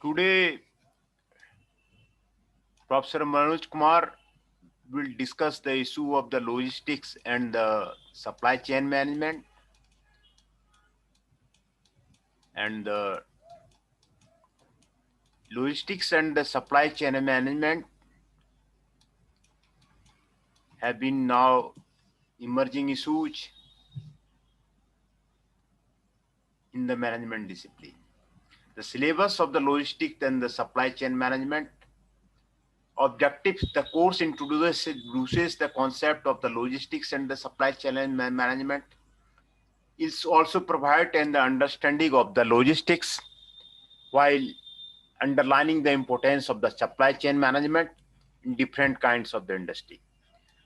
Today, Professor Manoj Kumar will discuss the issue of the logistics and the supply chain management, and the logistics and the supply chain management have been now emerging issues in the management discipline. The syllabus of the logistics and the supply chain management objectives, the course introduces the concept of the logistics and the supply chain management. It also provides an understanding of the logistics while underlining the importance of the supply chain management in different kinds of the industry.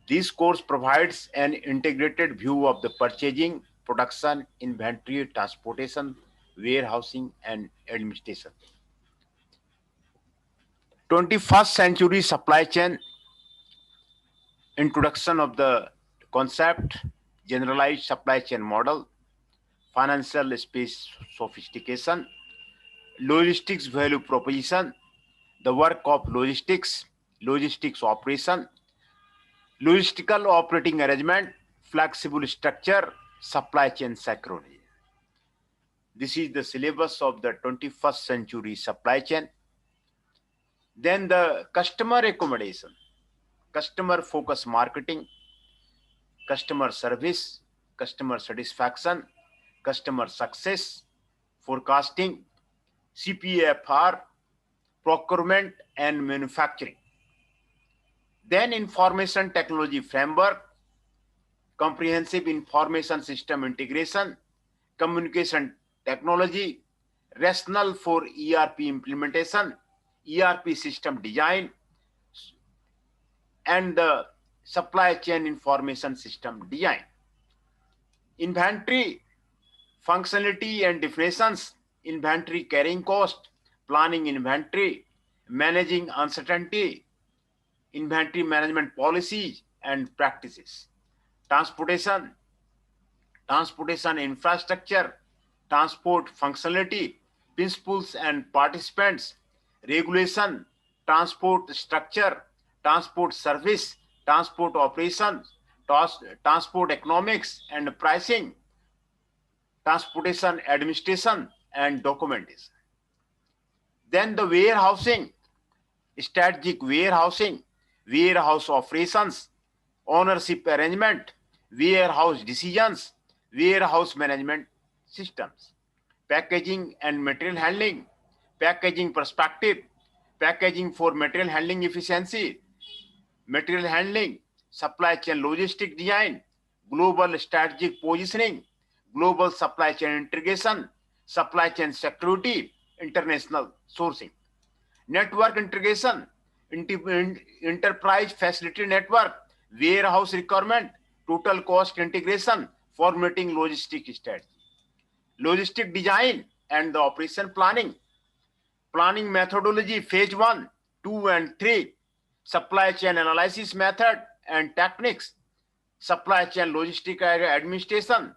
This course provides an integrated view of the purchasing, production, inventory, transportation, warehousing, and administration. 21st century supply chain introduction of the concept, generalized supply chain model, financial space sophistication, logistics value proposition, the work of logistics, logistics operation, logistical operating arrangement, flexible structure, supply chain synchrony. This is the syllabus of the 21st century supply chain. Then the customer accommodation, customer focus marketing, customer service, customer satisfaction, customer success, forecasting, CPFR, procurement and manufacturing. Then information technology framework, comprehensive information system integration, communication technology, rationale for ERP implementation, ERP system design, and the supply chain information system design. Inventory functionality and definitions, inventory carrying cost, planning inventory, managing uncertainty, inventory management policies and practices. Transportation, transportation infrastructure, transport functionality, principles and participants, regulation, transport structure, transport service, transport operations, transport economics and pricing, transportation administration and documentation. Then the warehousing, strategic warehousing, warehouse operations, ownership arrangement, warehouse decisions, warehouse management systems, packaging and material handling, packaging perspective, packaging for material handling efficiency, material handling, supply chain logistic design, global strategic positioning, global supply chain integration, supply chain security, international sourcing, network integration, enterprise facility network, warehouse requirement, total cost integration, formatting logistic strategy, logistic design and the operation planning, planning methodology phase 1, 2 and 3, supply chain analysis method and techniques, supply chain logistic administration,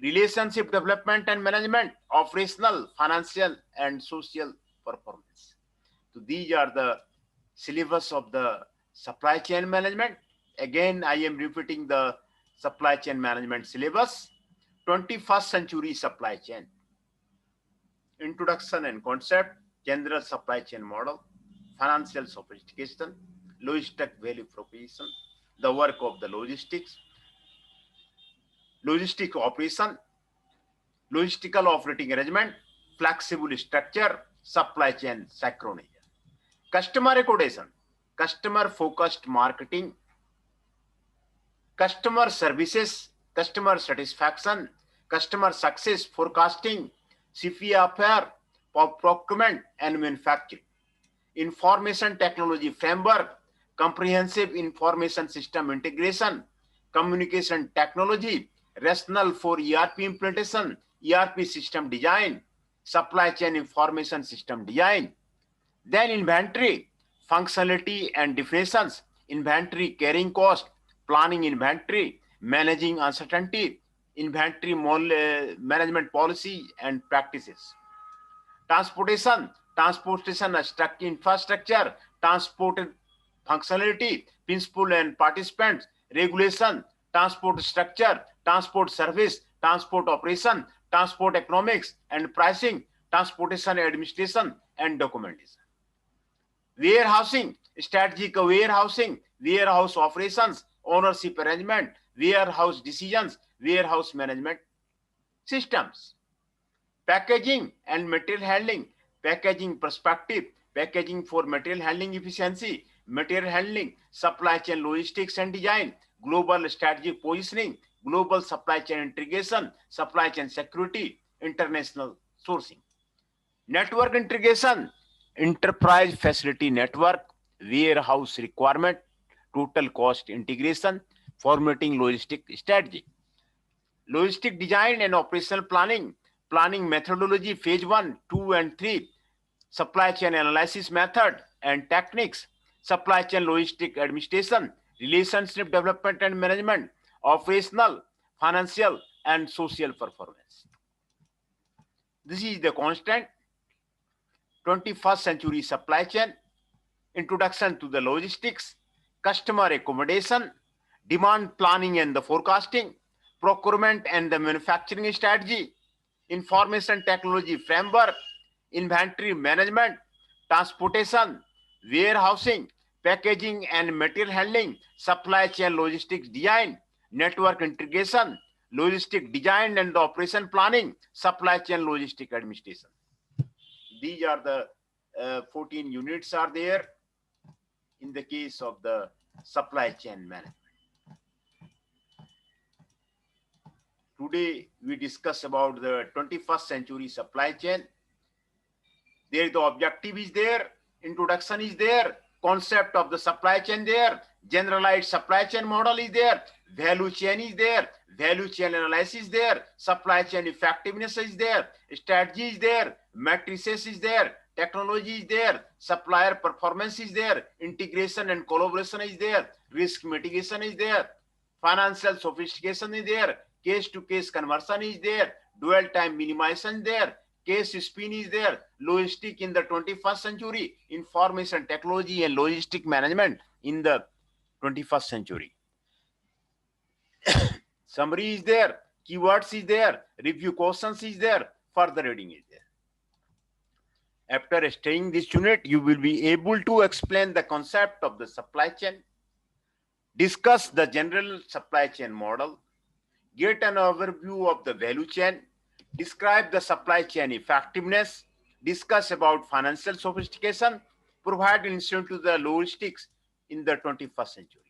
relationship development and management, operational, financial and social performance. So these are the syllabus of the supply chain management. Again, I am repeating the supply chain management syllabus. 21st century supply chain. Introduction and concept, general supply chain model, financial sophistication, logistic value proposition, the work of the logistics, logistic operation, logistical operating arrangement, flexible structure, supply chain synchronization. Customer accommodation, customer focused marketing, customer services, customer satisfaction, customer success forecasting, CFR, procurement and manufacturing. Information technology framework, comprehensive information system integration, communication technology, rationale for ERP implementation, ERP system design, supply chain information system design. Then inventory, functionality and definitions, inventory carrying cost, planning inventory, managing uncertainty, inventory management policy and practices. Transportation infrastructure, transport functionality, principal and participants, regulation, transport structure, transport service, transport operation, transport economics and pricing, transportation administration and documentation. Warehousing, strategic warehousing, warehouse operations, ownership arrangement, warehouse decisions, warehouse management systems. Packaging and material handling, packaging perspective, packaging for material handling efficiency, material handling, supply chain logistics and design, global strategic positioning, global supply chain integration, supply chain security, international sourcing. Network integration, enterprise facility network, warehouse requirement, total cost integration, formatting logistic strategy. Logistic design and operational planning, planning methodology phase 1, 2 and 3, supply chain analysis method and techniques, supply chain logistic administration, relationship development and management, operational, financial and social performance. This is the constant 21st century supply chain, introduction to the logistics, customer accommodation, demand planning and the forecasting, procurement and the manufacturing strategy, information technology framework, inventory management, transportation, warehousing, packaging and material handling, supply chain logistics design, network integration, logistic design and operation planning, supply chain logistic administration. These are the 14 units are there in the case of the supply chain management. Today we discuss about the 21st century supply chain. There the objective is there, introduction is there, concept of the supply chain there, generalized supply chain model is there, value chain is there, value chain analysis there, supply chain effectiveness is there, strategy is there, matrices is there, technology is there, supplier performance is there, integration and collaboration is there, risk mitigation is there, financial sophistication is there, case-to-case conversion is there, dual time minimization there, case spin is there, logistic in the 21st century, information technology and logistic management in the 21st century. Summary is there, keywords is there, review questions is there, further reading is there. After studying this unit, you will be able to explain the concept of the supply chain, discuss the general supply chain model, get an overview of the value chain, describe the supply chain effectiveness, discuss about financial sophistication, provide insight to the logistics in the 21st century.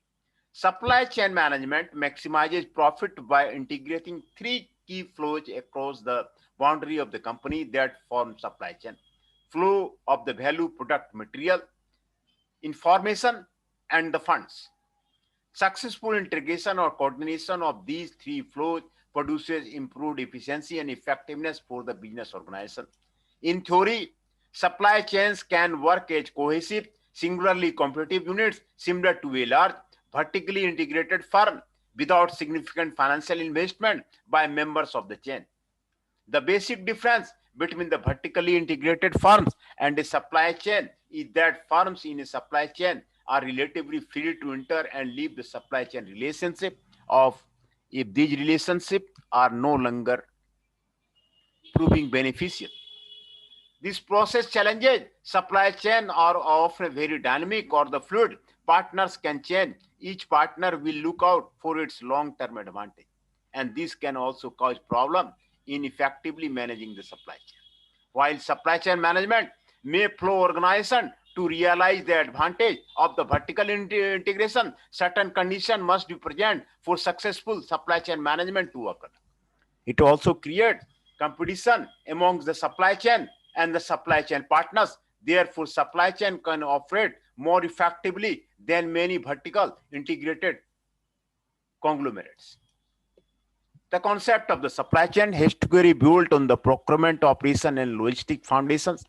Supply chain management maximizes profit by integrating three key flows across the boundary of the company that form supply chain. Flow of the value product material, information, and the funds. Successful integration or coordination of these three flows produces improved efficiency and effectiveness for the business organization. In theory, supply chains can work as cohesive, singularly competitive units similar to a large, vertically integrated firm without significant financial investment by members of the chain. The basic difference between the vertically integrated firms and a supply chain is that firms in a supply chain are relatively free to enter and leave the supply chain relationship if these relationships are no longer proving beneficial. This process challenges supply chain are often very dynamic or the fluid. Partners can change. Each partner will look out for its long-term advantage. And this can also cause problem in effectively managing the supply chain. While supply chain management may flow organization to realize the advantage of the vertical integration, certain conditions must be present for successful supply chain management to occur. It also creates competition amongst the supply chain and the supply chain partners. Therefore, supply chain can operate more effectively than many vertical integrated conglomerates. The concept of the supply chain has to be built on the procurement, operation, and logistic foundations.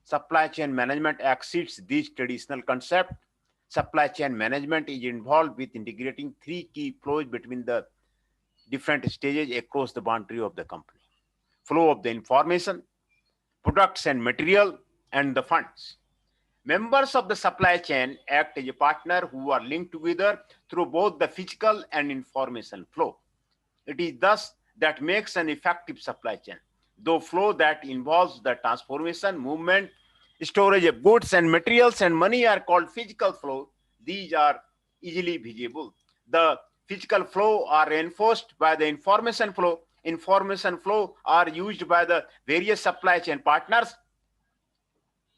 Supply chain management exceeds these traditional concepts. Supply chain management is involved with integrating three key flows between the different stages across the boundary of the company. Flow of the information, products and material, and the funds. Members of the supply chain act as a partner who are linked together through both the physical and information flow. It is thus that makes an effective supply chain. Though flow that involves the transformation, movement, storage of goods and materials and money are called physical flow, these are easily visible. The physical flow are reinforced by the information flow. Information flow are used by the various supply chain partners,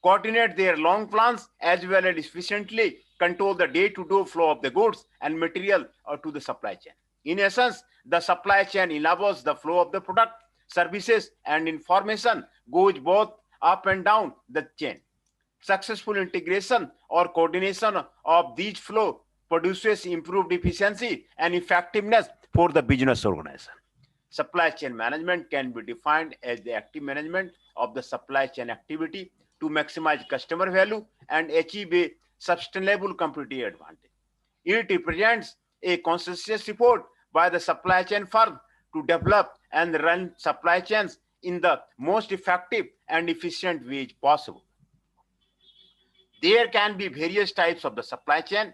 coordinate their long plans as well as efficiently control the day-to-day flow of the goods and material to the supply chain. In essence, the supply chain enables the flow of the product, services, and information goes both up and down the chain. Successful integration or coordination of these flow produces improved efficiency and effectiveness for the business organization. Supply chain management can be defined as the active management of the supply chain activity to maximize customer value and achieve a sustainable competitive advantage. It represents a conscious effort by the supply chain firm to develop and run supply chains in the most effective and efficient way possible. There can be various types of the supply chain.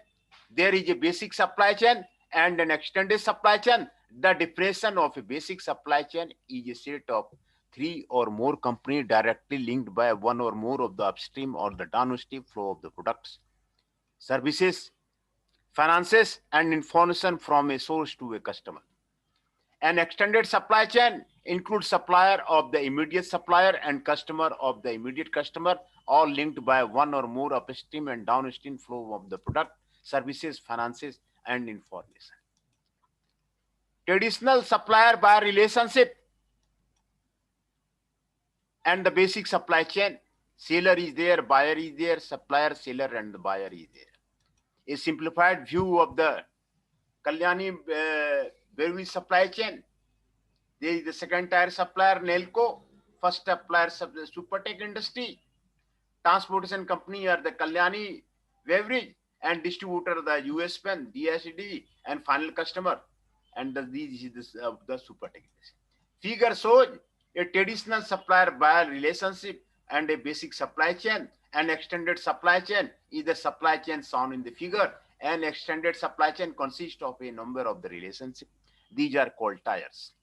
There is a basic supply chain and an extended supply chain. The definition of a basic supply chain is a set of three or more companies directly linked by one or more of the upstream or the downstream flow of the products, services, finances, and information from a source to a customer. An extended supply chain includes supplier of the immediate supplier and customer of the immediate customer, all linked by one or more upstream and downstream flow of the product, services, finances, and information. Traditional supplier-buyer relationship and the basic supply chain. Seller is there, buyer is there, supplier, seller, and the buyer is there. A simplified view of the Kalyani Beverage supply chain. There is the second tier supplier, Nelco. First supplier, Supertech Industry. Transportation company are the Kalyani Beverage, and distributor the US Pen, DSD, and final customer. And these is the Supertech Industry. Figure shows a traditional supplier-buyer relationship and a basic supply chain. An extended supply chain is the supply chain shown in the figure. An extended supply chain consists of a number of the relationships. These are called tiers.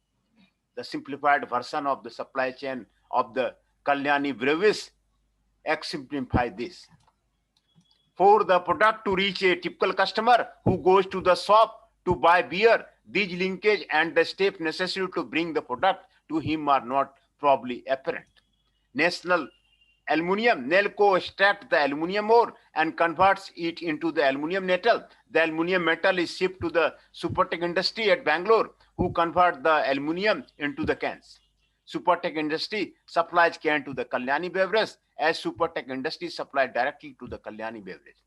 The simplified version of the supply chain of the Kalyani Breweries exemplify this. For the product to reach a typical customer who goes to the shop to buy beer, these linkage and the step necessary to bring the product to him are not probably apparent. National Aluminium, Nelco extracts the aluminium ore and converts it into the aluminium metal. The aluminium metal is shipped to the Supertech Industry at Bangalore, who convert the aluminium into the cans. Supertech Industry supplies can to the Kalyani Beverage, as Supertech Industry supplies directly to the Kalyani Beverage.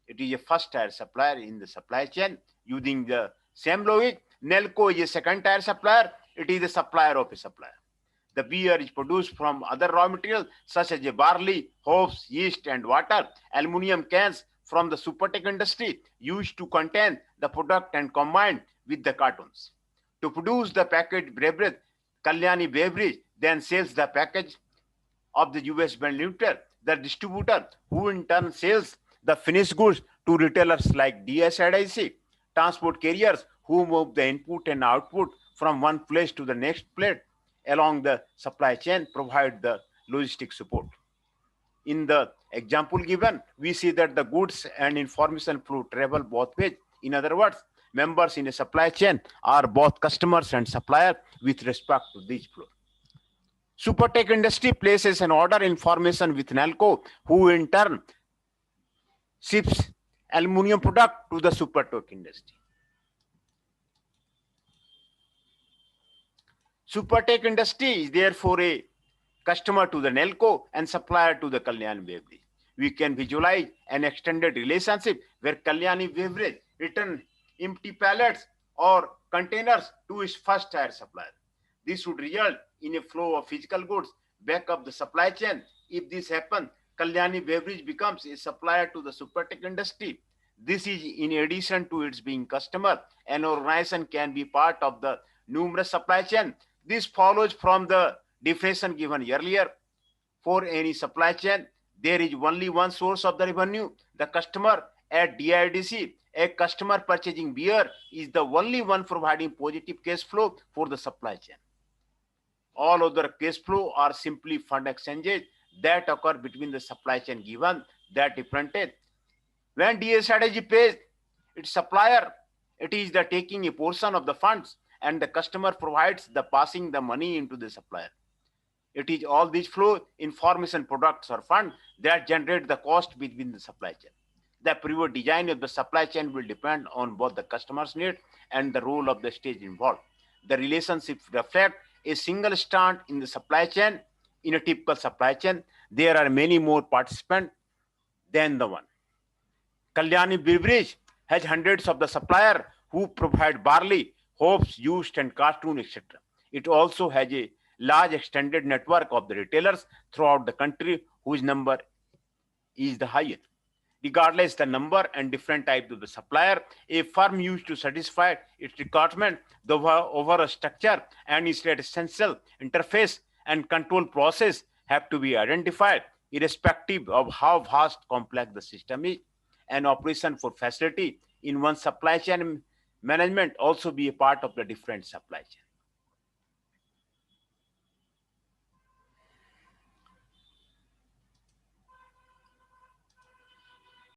It is a first tier supplier in the supply chain. Using the same logic, Nelco is a second tier supplier. It is a supplier of a supplier. The beer is produced from other raw materials such as barley, hops, yeast, and water. Aluminium cans from the Supertech Industry used to contain the product and combined with the cartons. To produce the packaged beverage, Kalyani Beverage then sells the package of the US Brand Limited, the distributor, who in turn sells the finished goods to retailers like DSIC, transport carriers who move the input and output from one place to the next place along the supply chain, provide the logistic support. In the example given, we see that the goods and information flow travel both ways. In other words, members in a supply chain are both customers and suppliers with respect to this flow. Supertech Industry places an order information with Nelco, who in turn ships aluminium product to the Supertech Industry. Supertech Industry is therefore a customer to the Nelco and supplier to the Kalyani Beverage. We can visualize an extended relationship where Kalyani Beverage return empty pallets or containers to its first tier supplier. This would result in a flow of physical goods back up the supply chain. If this happens, Kalyani Beverage becomes a supplier to the Supertech Industry. This is in addition to its being customer. An organization can be part of the numerous supply chain. This follows from the definition given earlier. For any supply chain, there is only one source of the revenue, the customer. At DIDC, a customer purchasing beer is the only one providing positive cash flow for the supply chain. All other cash flow are simply fund exchanges that occur between the supply chain given that different. When DA strategy pays its supplier, it is the taking a portion of the funds and the customer provides the passing the money into the supplier. It is all these flow information products or fund that generate the cost between the supply chain. The previous design of the supply chain will depend on both the customer's need and the role of the stage involved. The relationship reflect a single strand in the supply chain. In a typical supply chain, there are many more participants than the one. Kalyani Beverage has hundreds of the supplier who provide barley, hops, yeast, and cartoon, etc. It also has a large extended network of the retailers throughout the country whose number is the highest. Regardless the number and different types of the supplier, a firm used to satisfy its requirement, the overall structure and its essential interface and control process have to be identified irrespective of how vast complex the system is. An operation for facility in one supply chain management also be a part of the different supply chain.